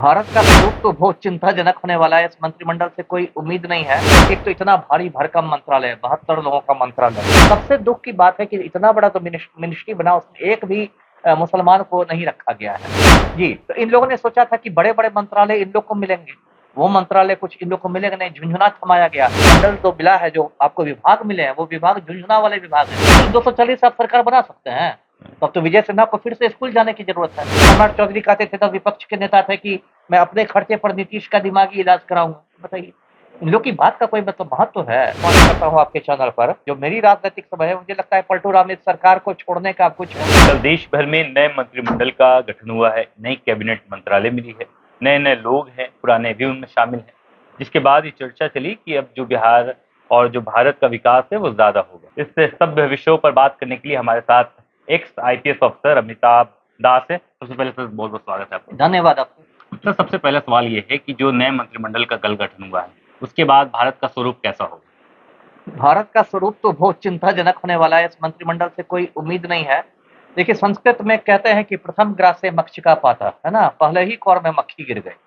भारत का स्वरूप तो बहुत चिंताजनक होने वाला है। इस मंत्रिमंडल से कोई उम्मीद नहीं है। एक तो इतना भारी भरकम मंत्रालय, 72 लोगों का मंत्रालय। सबसे दुख की बात है कि इतना बड़ा तो मिनिस्ट्री बना, उसमें एक भी मुसलमान को नहीं रखा गया है। जी, तो इन लोगों ने सोचा था कि बड़े-बड़े मंत्रालय इन लोग को मिलेंगे। वो मंत्रालय कुछ इन लोग को मिलेगा नहीं, झुनझुना थमाया गया। मंडल तो मिला है, जो आपको विभाग मिले हैं, वो विभाग झुनझुना वाले विभाग हैं। 240 आप सरकार बना सकते हैं। तब तो विजय सिन्हा को फिर से स्कूल जाने की जरूरत है। सम्राट चौधरी कहते थे, तब विपक्ष के नेता थे कि मैं अपने खर्चे पर नीतीश का दिमागी इलाज कराऊंगा। बताइए, इन लोग की बात का कोई मतलब महत्व है? कौन करता हूँ आपके चैनल पर, जो मेरी राजनीतिक समय है, मुझे लगता है पलटू राम इस सरकार को छोड़ने का कुछ कल देश भर में नए मंत्रिमंडल का गठन हुआ है, नई कैबिनेट मंत्रालय मिली है, नए नए लोग हैं, पुराने भी उनमें शामिल हैं, जिसके बाद ये चर्चा चली कि अब जो बिहार और जो भारत का विकास है वो ज्यादा होगा। इस सब विषयों पर बात करने के लिए हमारे साथ एक्स IPS ऑफिसर अमिताभ दास है। सबसे पहले सर बहुत बहुत स्वागत है आपका। धन्यवाद आपको। सर सबसे पहला सवाल ये है कि जो नए मंत्रिमंडल का कल गठन हुआ है उसके बाद भारत का स्वरूप कैसा होगा? भारत का स्वरूप तो बहुत चिंताजनक होने वाला है। इस मंत्रिमंडल से कोई उम्मीद नहीं है। देखिए, संस्कृत में कहते हैं कि प्रथम ग्रासे मक्षिका पाता, है ना, पहले ही कौर में मक्खी गिर गई।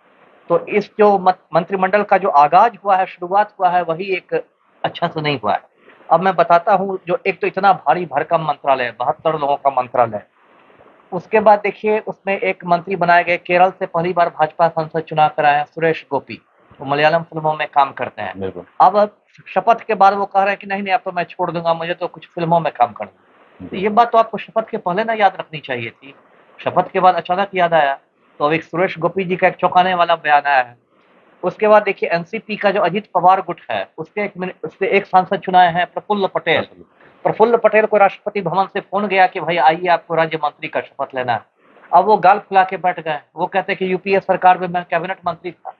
तो इस जो मंत्रिमंडल का जो आगाज हुआ है, शुरुआत हुआ है, वही एक अच्छा से नहीं हुआ है। अब मैं बताता हूँ, जो एक तो इतना भारी भरकम मंत्रालय, 72 लोगों का मंत्रालय। उसके बाद देखिए, उसमें एक मंत्री बनाए गए, केरल से पहली बार भाजपा सांसद चुनाव कराए हैं, सुरेश गोपी। वो मलयालम फिल्मों में काम करते हैं। बिल्कुल। अब शपथ के बाद वो कह रहे हैं कि नहीं नहीं, अब तो मैं छोड़ दूंगा, मुझे तो कुछ फिल्मों में काम करना। तो ये बात तो आपको शपथ के पहले ना याद रखनी चाहिए थी। शपथ के बाद अचानक याद आया। तो अब एक सुरेश गोपी जी का एक चौंकाने वाला बयान आया है। उसके बाद देखिए, एनसीपी का जो अजित पवार गुट है, उसके एक सांसद चुनाए हैं, प्रफुल्ल पटेल। प्रफुल्ल पटेल को राष्ट्रपति भवन से फोन गया कि भाई आइए, आपको राज्य मंत्री का शपथ लेना है। अब वो गाल फुला के बैठ गए। वो कहते हैं कि यूपीए सरकार में मैं कैबिनेट मंत्री था,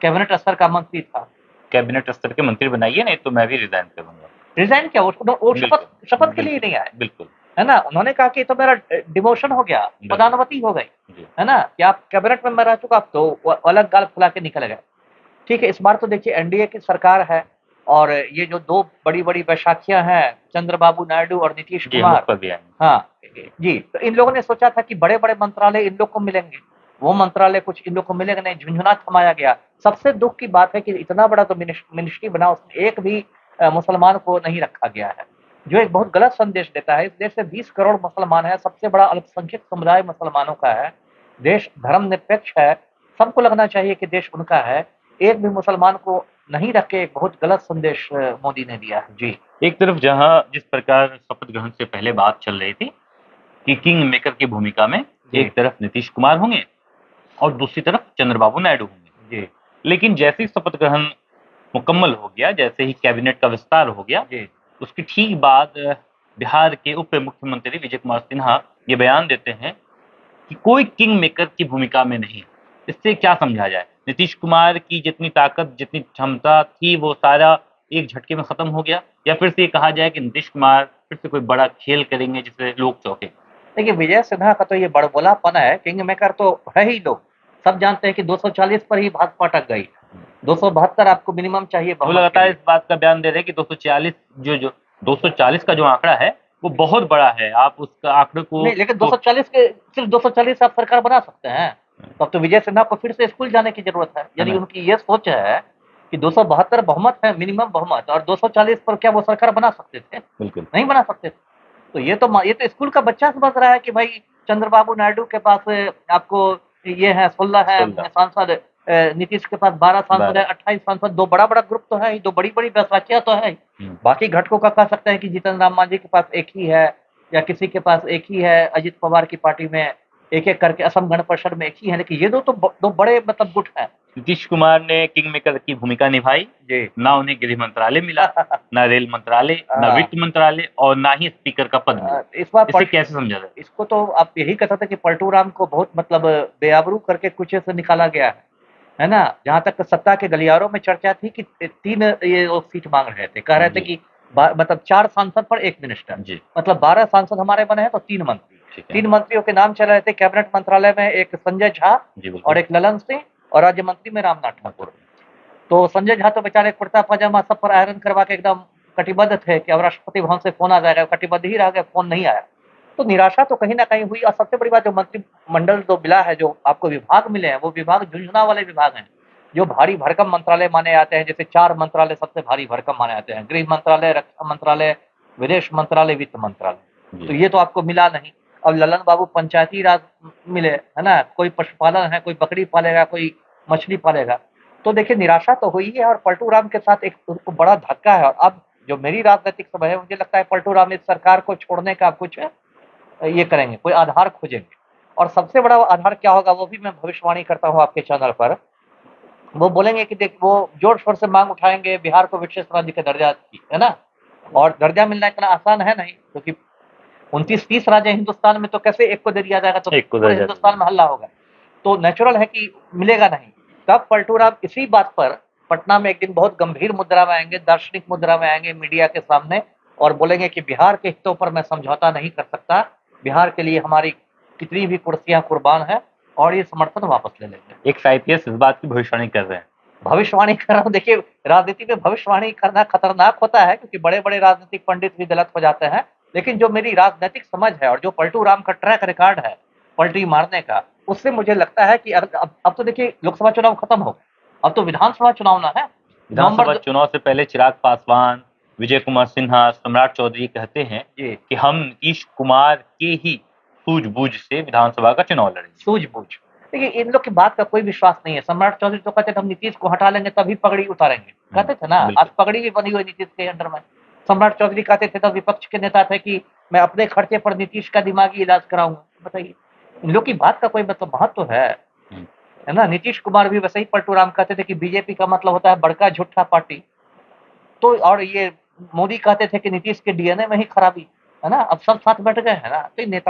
कैबिनेट स्तर का मंत्री था। कैबिनेट स्तर के मंत्री बनाइए, नहीं तो मैं भी रिजाइन करूंगा। रिजाइन क्या, वो शपथ बिल्कुल, शपथ के लिए नहीं आए, बिल्कुल। है ना। उन्होंने कहा कि तो मेरा डिमोशन हो गया, पदान्नति हो गई, जी। है ना, कि आप कैबिनेट में मैं रह चुका। अब तो वो अलग गाल फुला के निकल गए। ठीक है, इस बार तो देखिए एनडीए की सरकार है, और ये जो दो बड़ी-बड़ी बैसाखियां हैं, चंद्रबाबू नायडू और नीतीश जी, हम कुमार। उस पर भी आएंगे। हाँ, जी, तो इन लोगों ने सोचा था कि बड़े-बड़े मंत्रालय इन लोग को मिलेंगे। वो मंत्रालय कुछ इन लोग को मिलेगा नहीं, झुनझुना थमाया गया। सबसे दुख की बात है कि इतना बड़ा तो मिनिस्ट्री बना, उसमें एक भी मुसलमान को नहीं रखा गया है, जो एक बहुत गलत संदेश देता है। इस देश में 20 करोड़ मुसलमान है, सबसे बड़ा अल्पसंख्यक समुदाय मुसलमानों का है। देश धर्मनिरपेक्ष है, सबको लगना चाहिए कि देश उनका है। एक भी मुसलमान को नहीं रख के एक बहुत गलत संदेश मोदी ने दिया है। जी। एक तरफ जहां जिस प्रकार शपथ ग्रहण से पहले बात चल रही थी कि किंग मेकर की भूमिका में एक तरफ नीतीश कुमार होंगे और दूसरी तरफ चंद्रबाबू नायडू होंगे। जी। लेकिन जैसे ही शपथ ग्रहण मुकम्मल हो गया, जैसे ही कैबिनेट का विस्तार हो गया, जी। उसके ठीक बाद बिहार के उप मुख्यमंत्री विजय कुमार सिन्हा ये बयान देते हैं कि कोई किंग मेकर की भूमिका में नहीं। इससे क्या समझा जाए? नीतीश कुमार की जितनी ताकत, जितनी क्षमता थी, वो सारा एक झटके में खत्म हो गया, या फिर से ये कहा जाए कि नीतीश कुमार फिर से कोई बड़ा खेल करेंगे जिससे लोग चौंके? देखिए, विजय सिन्हा का तो ये बड़बोलापन है। किंग मेकर तो है ही लोग। सब जानते हैं कि 240 पर ही भाजपा अटक गई। 272 आपको मिनिमम चाहिए वो बहुमत के लगातार लिए। इस बात का बयान दे रहे हैं कि 240 जो 240 का जो आंकड़ा है वो बहुत बड़ा है। आप उस आंकड़े को नहीं, लेकिन 240 के सिर्फ 240 आप सरकार बना सकते हैं। तब तो विजय सिन्हा को फिर से स्कूल जाने की जरूरत है। यानी उनकी ये सोच है कि 272 बहुमत है, मिनिमम बहुमत, और 240 पर क्या वो सरकार बना सकते थे? बिल्कुल नहीं बना सकते थे। तो ये तो स्कूल का बच्चा समझ रहा है कि भाई चंद्रबाबू नायडू के पास आपको ये है 16 है सांसद, नीतीश के पास 12 सांसद है, 28 सांसद, दो बड़ा-बड़ा ग्रुप तो है ही, दो बड़ी-बड़ी बैसाखियां तो है ही। बाकी घटकों का कह सकते हैं कि जीतन राम मांझी के पास एक ही है, या किसी के पास एक ही है, अजित पवार की पार्टी में एक-एक करके, असम गण परिषद में एक ही है। लेकिन ये दो बड़े मतलब गुट हैं। नीतीश कुमार ने किंग मेकर की भूमिका निभाई जी। ना, उन्हें गृह मंत्रालय मिला, ना रेल मंत्रालय, ना वित्त मंत्रालय, और ना ही स्पीकर का पद मिला। इस बार इसे कैसे समझा जाए? इसको तो आप यही कह सकते हैं कि पलटू राम को बहुत मतलब बेआबरू करके कुछ से निकाला गया है ना। जहां तक सत्ता के गलियारों में चर्चा थी कि 3 ये लोग सीट मांग रहे थे, कह रहे थे कि मतलब 4 सांसद पर 1 मिनिस्टर, मतलब 12 सांसद हमारे बने हैं तो 3 मंत्री। 3 मंत्रियों के नाम चल रहे थे कैबिनेट मंत्रालय में, एक संजय झा और एक ललन सिंह, और राज्य मंत्री में रामनाथ ठाकुर। तो संजय झा तो बेचारे कुर्ता पजामा सब पर आयरन करवा के एकदम कटिबद्ध थे कि अब राष्ट्रपति भवन से फोन आ जाएगा। कटिबद्ध ही रह गए, फोन नहीं आया। तो निराशा तो कहीं न कहीं हुई और सबसे बड़ी बात जो मंत्रिमंडल जो मिला है, जो आपको विभाग मिले हैं, वो विभाग झुंझुना वाले विभाग हैं, जो भारी भरकम मंत्रालय माने जाते हैं। जैसे 4 मंत्रालय सबसे भारी भरकम माने जाते हैं, गृह मंत्रालय, रक्षा मंत्रालय, विदेश मंत्रालय, वित्त मंत्रालय। तो जी। ये तो आपको मिला नहीं। अब ललन बाबू पंचायती राज मिले, है ना? कोई पशुपालन है, कोई बकरी पालेगा, कोई मछली पालेगा। तो देखिए निराशा तो हुई है और पलटू राम के साथ एक उनको बड़ा धक्का है और अब जो मेरी राजनीतिक समझ है, मुझे लगता है पलटू राम इस सरकार को छोड़ने का कुछ ये करेंगे, कोई आधार खोजेंगे। और सबसे बड़ा आधार क्या होगा वो भी मैं भविष्यवाणी करता हूँ आपके चैनल पर। वो बोलेंगे कि देख वो जोर-शोर से माँग उठाएँगे बिहार को विशेष राज्य का दर्जा की, है ना? और दर्जा मिलना इतना आसान है नहीं क्योंकि 29-30 राज्य हैं हिंदुस्तान में, तो कैसे एक को दे दिया जाएगा, तो एक को पूरे दर्जा दे हिंदुस्तान में हल्ला होगा। तो नेचुरल है कि मिलेगा नहीं। तब पलटू राम इसी बात पर पटना में एक दिन बहुत गंभीर मुद्रा में आएँगे, दार्शनिक मुद्रा में आएँगे मीडिया के सामने और बोलेंगे कि बिहार के हितों पर मैं समझौता नहीं कर सकता। बिहार के लिए हमारी कितनी भी कुर्सियाँ कुर्बान हैं और ये समर्थन वापस ले लेंगे। एक आईपीएस इस बात की भविष्यवाणी कर रहे हैं। भविष्यवाणी कर रहा हूँ, देखिए राजनीति में भविष्यवाणी करना खतरनाक होता है क्योंकि बड़े-बड़े राजनीतिक पंडित भी गलत हो जाते हैं। लेकिन जो मेरी राजनीतिक समझ है और जो पलटू राम का ट्रैक रिकॉर्ड है पलटी मारने का, उससे मुझे लगता है कि अब तो देखिए लोकसभा चुनाव खत्म हो गए, अब तो विधानसभा चुनाव ना है। विधानसभा नवंबर चुनाव से पहले चिराग पासवान, विजय कुमार सिन्हा, सम्राट चौधरी कहते हैं जी, कि हम नीतीश कुमार के ही सूझबूझ से विधानसभा का चुनाव लड़ेंगे। सूझबूझ। देखिए इन लोग की बात का कोई विश्वास नहीं है। सम्राट चौधरी तो कहते थे हम नीतीश को हटा लेंगे तभी पगड़ी उतारेंगे। कहते थे ना, आज बिल्कुल। पगड़ी भी बनी हुई है नीतीश के अंडर में। सम्राट चौधरी कहते थे तब विपक्ष के नेता थे कि मैं अपने खर्चे पर नीतीश का दिमागी इलाज कराऊंगा। बताइए इन लोग की बात का कोई मतलब महत्व हम्म, है ना? नीतीश कुमार भी वैसे ही पलटू राम कहते थे कि बीजेपी का मतलब होता है बड़का झूठा पार्टी। तो और ये मोदी कहते थे कि नीतीश के डीएनए में ही खराबी है ना? अब सब साथ बैठ गए हैं ना, तो ये नेता